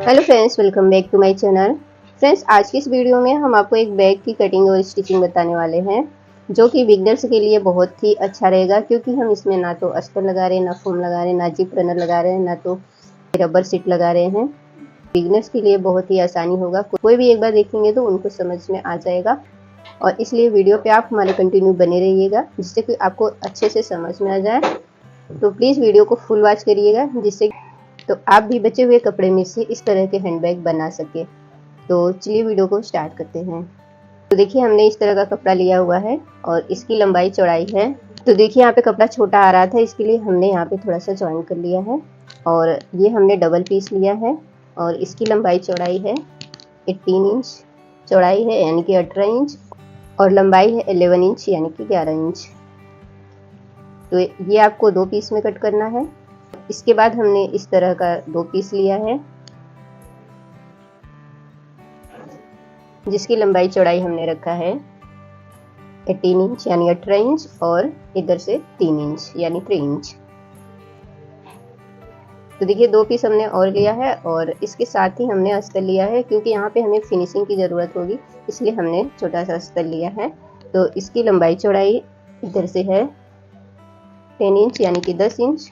Hello friends, welcome back to my channel. Friends, आज की इस वीडियो में हम आपको एक बैग की कटिंग और स्टिचिंग बताने वाले हैं, जो कि बिगनर्स के लिए बहुत ही अच्छा रहेगा, क्योंकि हम इसमें ना तो अस्तर लगा रहे हैं, ना फोम लगा रहे हैं, ना जिप रनर लगा रहे हैं, ना तो रबर सीट लगा रहे हैं। बिगनर्स के लिए बहुत ही आसानी होगा। कोई भी एक बार देखेंगे तो उनको समझ में आ जाएगा, और इसलिए वीडियो पे आप हमारे कंटिन्यू बने रहिएगा, जिससे कि आपको अच्छे से समझ में आ जाए। तो प्लीज़ वीडियो को फुल वॉच करिएगा, जिससे तो आप भी बचे हुए कपड़े में से इस तरह के हैंडबैग बना सके। तो चलिए वीडियो को स्टार्ट करते हैं। तो देखिए, हमने इस तरह का कपड़ा लिया हुआ है और इसकी लंबाई चौड़ाई है। तो देखिए, यहाँ पे कपड़ा छोटा आ रहा था, इसके लिए हमने यहाँ पे थोड़ा सा ज्वाइन कर लिया है। और ये हमने डबल पीस लिया है और इसकी लंबाई चौड़ाई है 18 इंच, चौड़ाई है यानी कि 18 इंच, और लंबाई है 11 इंच यानी कि 11 इंच। तो ये आपको 2 पीस में कट करना है। इसके बाद हमने इस तरह का 2 पीस लिया है, जिसकी लंबाई चौड़ाई हमने रखा है 18 इंच यानी 18 इंच, और इधर से 3 इंच यानी 3 इंच। तो देखिए, 2 पीस हमने और लिया है और इसके साथ ही हमने अस्तर लिया है, क्योंकि यहाँ पे हमें फिनिशिंग की ज़रूरत होगी, इसलिए हमने छोटा सा अस्तर लिया है। तो इसकी लंबाई चौड़ाई इधर से है 10 इंच यानी कि 10 इंच,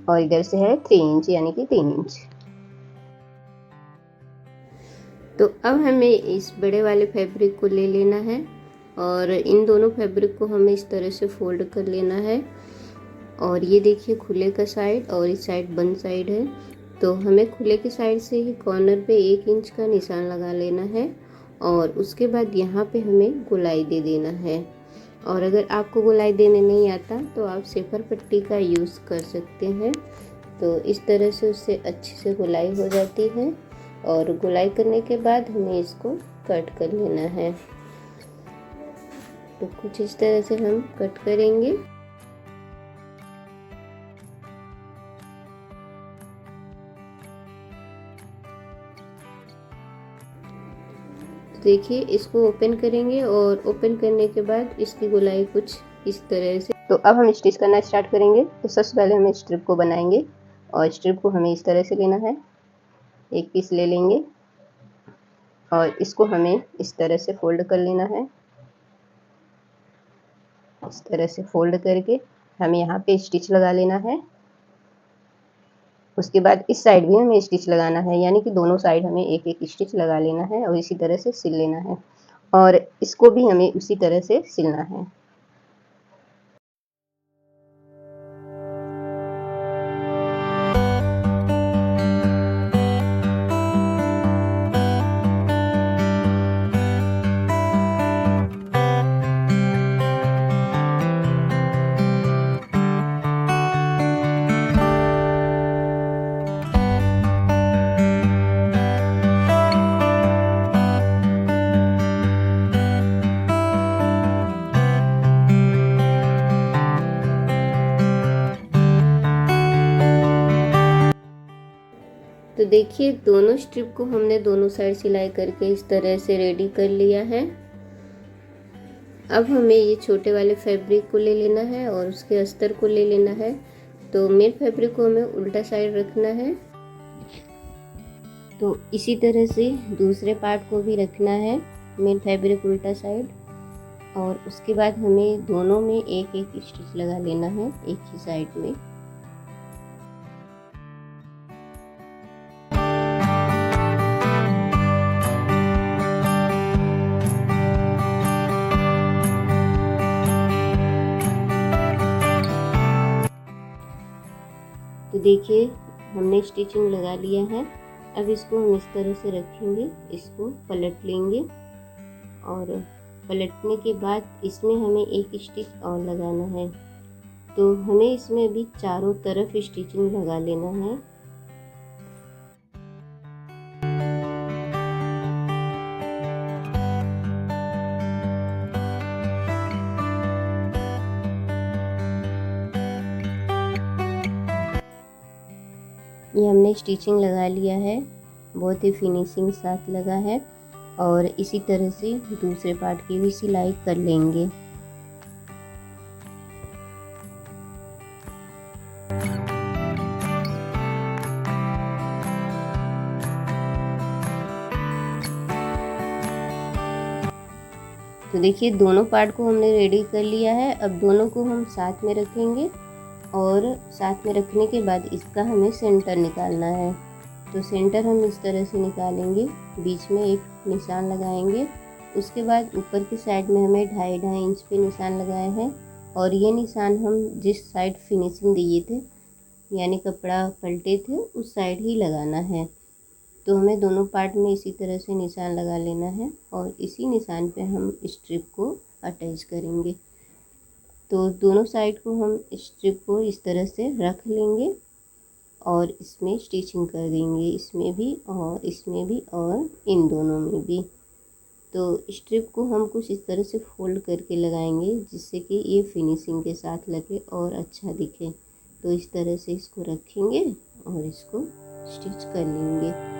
और इधर से है 3 इंच यानी कि 3 इंच। तो अब हमें इस बड़े वाले फैब्रिक को ले लेना है और इन दोनों फैब्रिक को हमें इस तरह से फोल्ड कर लेना है। और ये देखिए, खुले का साइड और इस साइड बंद साइड है। तो हमें खुले के साइड से ही कॉर्नर पे 1 इंच का निशान लगा लेना है और उसके बाद यहाँ पे हमें गोलाई दे देना है। और अगर आपको गोलाई देने नहीं आता तो आप सेफर पट्टी का यूज़ कर सकते हैं। तो इस तरह से उससे अच्छे से गोलाई हो जाती है, और गोलाई करने के बाद हमें इसको कट कर लेना है। तो कुछ इस तरह से हम कट करेंगे। तो देखिए, इसको ओपन करेंगे और ओपन करने के बाद इसकी गोलाई कुछ इस तरह से। तो अब हम स्टिच करना स्टार्ट करेंगे। तो सबसे पहले हम स्ट्रिप को बनाएंगे और स्ट्रिप को हमें इस तरह से लेना है। एक पीस ले लेंगे और इसको हमें इस तरह से फोल्ड कर लेना है। इस तरह से फोल्ड करके हमें यहाँ पे स्टिच लगा लेना है। उसके बाद इस साइड भी हमें स्टिच लगाना है, यानी कि दोनों साइड हमें एक एक स्टिच लगा लेना है और इसी तरह से सिल लेना है, और इसको भी हमें उसी तरह से सिलना है। तो देखिए, दोनों स्ट्रिप को हमने दोनों साइड सिलाई करके इस तरह से रेडी कर लिया है। अब हमें ये छोटे वाले फैब्रिक को ले लेना है और उसके अस्तर को ले लेना है। तो मेन फैब्रिक को हमें उल्टा साइड रखना है। तो इसी तरह से दूसरे पार्ट को भी रखना है, मेन फैब्रिक उल्टा साइड। और उसके बाद हमें दोनों में एक एक स्टिच लगा लेना है, एक ही साइड में। तो देखिए, हमने स्टिचिंग लगा लिया है। अब इसको हम इस तरह से रखेंगे, इसको पलट लेंगे और पलटने के बाद इसमें हमें एक स्टिच और लगाना है। तो हमें इसमें अभी चारों तरफ स्टिचिंग लगा लेना है। ये हमने स्टिचिंग लगा लिया है, बहुत ही फिनिशिंग साथ लगा है। और इसी तरह से दूसरे पार्ट की भी सिलाई कर लेंगे। तो देखिए दोनों पार्ट को हमने रेडी कर लिया है। अब दोनों को हम साथ में रखेंगे और साथ में रखने के बाद इसका हमें सेंटर निकालना है। तो सेंटर हम इस तरह से निकालेंगे, बीच में एक निशान लगाएंगे। उसके बाद ऊपर की साइड में हमें 2.5 इंच पे निशान लगाए हैं और ये निशान हम जिस साइड फिनिशिंग दिए थे यानी कपड़ा पलटे थे उस साइड ही लगाना है। तो हमें दोनों पार्ट में इसी तरह से निशान लगा लेना है और इसी निशान पे हम स्ट्रिप को अटैच करेंगे। तो दोनों साइड को हम स्ट्रिप को इस तरह से रख लेंगे और इसमें स्टिचिंग कर देंगे, इसमें भी और इसमें भी और इन दोनों में भी। तो स्ट्रिप को हम कुछ इस तरह से फोल्ड करके लगाएंगे जिससे कि ये फिनिशिंग के साथ लगे और अच्छा दिखे। तो इस तरह से इसको रखेंगे और इसको स्टिच कर लेंगे।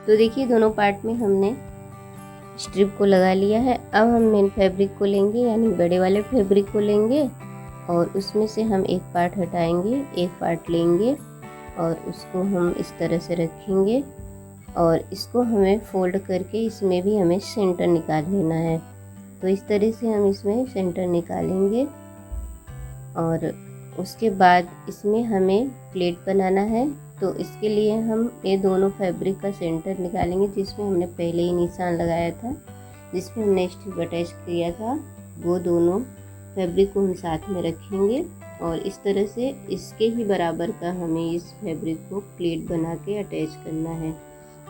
तो देखिए दोनों पार्ट में हमने स्ट्रिप को लगा लिया है। अब हम मेन फैब्रिक को लेंगे यानी बड़े वाले फैब्रिक को लेंगे और उसमें से हम एक पार्ट हटाएंगे, एक पार्ट लेंगे और उसको हम इस तरह से रखेंगे और इसको हमें फोल्ड करके इसमें भी हमें सेंटर निकाल लेना है। तो इस तरह से हम इसमें सेंटर निकालेंगे और उसके बाद इसमें हमें प्लेट बनाना है। तो इसके लिए हम ये दोनों फैब्रिक का सेंटर निकालेंगे जिसमें हमने पहले ही निशान लगाया था, जिसमें हमने स्ट्रिप अटैच किया था। वो दोनों फैब्रिक को हम साथ में रखेंगे और इस तरह से इसके ही बराबर का हमें इस फैब्रिक को प्लेट बना के अटैच करना है।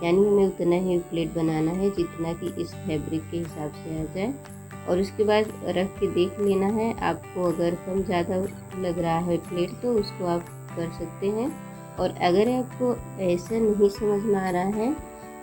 यानी हमें उतना ही प्लेट बनाना है जितना कि इस फैब्रिक के हिसाब से आ जाए और उसके बाद रख के देख लेना है। आपको अगर कम ज़्यादा लग रहा है प्लेट तो उसको आप कर सकते हैं और अगर आपको ऐसा नहीं समझ में आ रहा है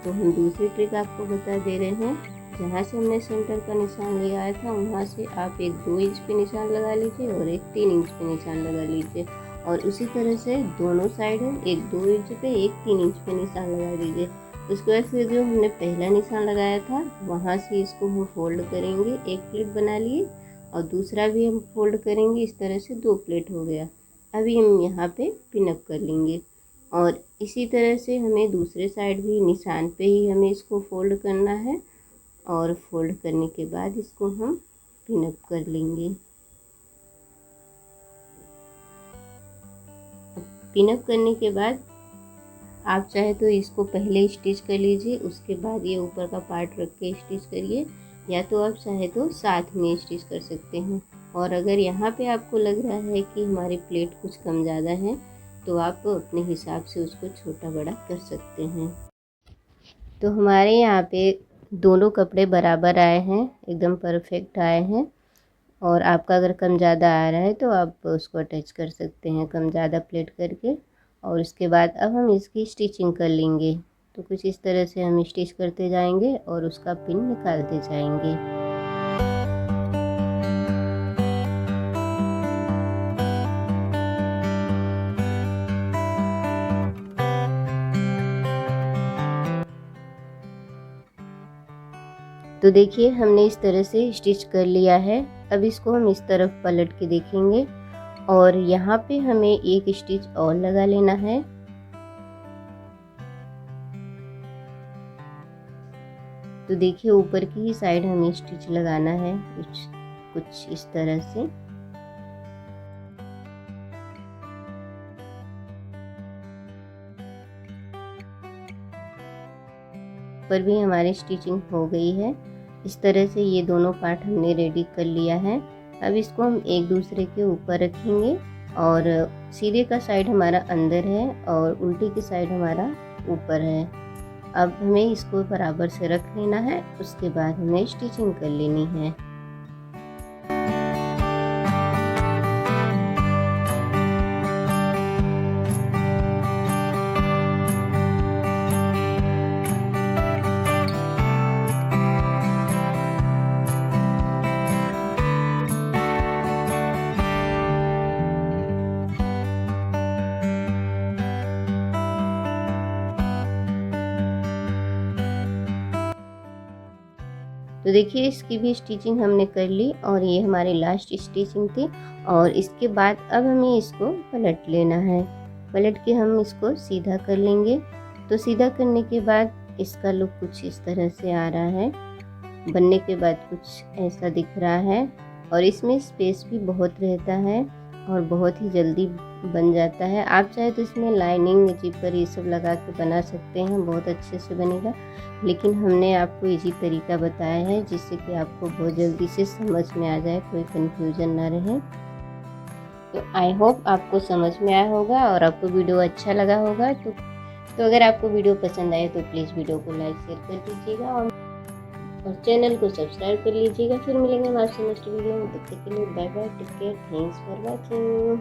तो हम दूसरी ट्रिक आपको बता दे रहे हैं। जहाँ से हमने सेंटर का निशान लगाया था वहाँ से आप एक 2 इंच पे निशान लगा लीजिए और एक 3 इंच पे निशान लगा लीजिए और उसी तरह से दोनों साइड एक 2 इंच पे एक 3 इंच पे निशान लगा दीजिए। उसके बाद फिर जो हमने पहला निशान लगाया था वहाँ से इसको हम फोल्ड करेंगे, एक प्लेट बना लिए और दूसरा भी हम फोल्ड करेंगे। इस तरह से 2 प्लेट हो गया। अभी हम यहाँ पे पिनअप कर लेंगे और इसी तरह से हमें दूसरे साइड भी निशान पे ही हमें इसको फोल्ड करना है और फोल्ड करने के बाद इसको हम पिनअप कर लेंगे। पिनअप करने के बाद आप चाहे तो इसको पहले स्टिच कर लीजिए, उसके बाद ये ऊपर का पार्ट रख के स्टिच करिए या तो आप चाहे तो साथ में स्टिच कर सकते हैं। और अगर यहाँ पे आपको लग रहा है कि हमारी प्लेट कुछ कम ज़्यादा है तो आप अपने हिसाब से उसको छोटा बड़ा कर सकते हैं। तो हमारे यहाँ पे दोनों कपड़े बराबर आए हैं, एकदम परफेक्ट आए हैं और आपका अगर कम ज़्यादा आ रहा है तो आप उसको अटैच कर सकते हैं कम ज़्यादा प्लेट करके। और उसके बाद अब हम इसकी स्टिचिंग कर लेंगे। तो कुछ इस तरह से हम स्टिच करते जाएंगे और उसका पिन निकालते जाएंगे। तो देखिए हमने इस तरह से स्टिच कर लिया है। अब इसको हम इस तरफ पलट के देखेंगे और यहाँ पे हमें एक स्टिच और लगा लेना है। तो देखिए ऊपर की ही साइड हमें स्टिच लगाना है कुछ इस तरह से। ऊपर भी हमारी स्टिचिंग हो गई है। इस तरह से ये दोनों पार्ट हमने रेडी कर लिया है। अब इसको हम एक दूसरे के ऊपर रखेंगे और सीधे का साइड हमारा अंदर है और उल्टी की साइड हमारा ऊपर है। अब हमें इसको बराबर से रख लेना है, उसके बाद हमें स्टिचिंग कर लेनी है। तो देखिए इसकी भी स्टिचिंग हमने कर ली और ये हमारी लास्ट स्टिचिंग थी। और इसके बाद अब हमें इसको पलट लेना है। पलट के हम इसको सीधा कर लेंगे। तो सीधा करने के बाद इसका लुक कुछ इस तरह से आ रहा है। बनने के बाद कुछ ऐसा दिख रहा है और इसमें स्पेस भी बहुत रहता है और बहुत ही जल्दी बन जाता है। आप चाहे तो इसमें लाइनिंग जिपर ये सब लगा के बना सकते हैं, बहुत अच्छे से बनेगा। लेकिन हमने आपको इजी तरीका बताया है जिससे कि आपको बहुत जल्दी से समझ में आ जाए, कोई कंफ्यूजन ना रहे। तो आई होप आपको समझ में आया होगा और आपको वीडियो अच्छा लगा होगा। तो अगर आपको वीडियो पसंद आए तो प्लीज़ वीडियो को लाइक शेयर कर दीजिएगा और चैनल को सब्सक्राइब कर लीजिएगा। फिर मिलेंगे हम आपसे नेक्स्ट वीडियो में। तब तक के लिए bye bye, take care, thanks for watching.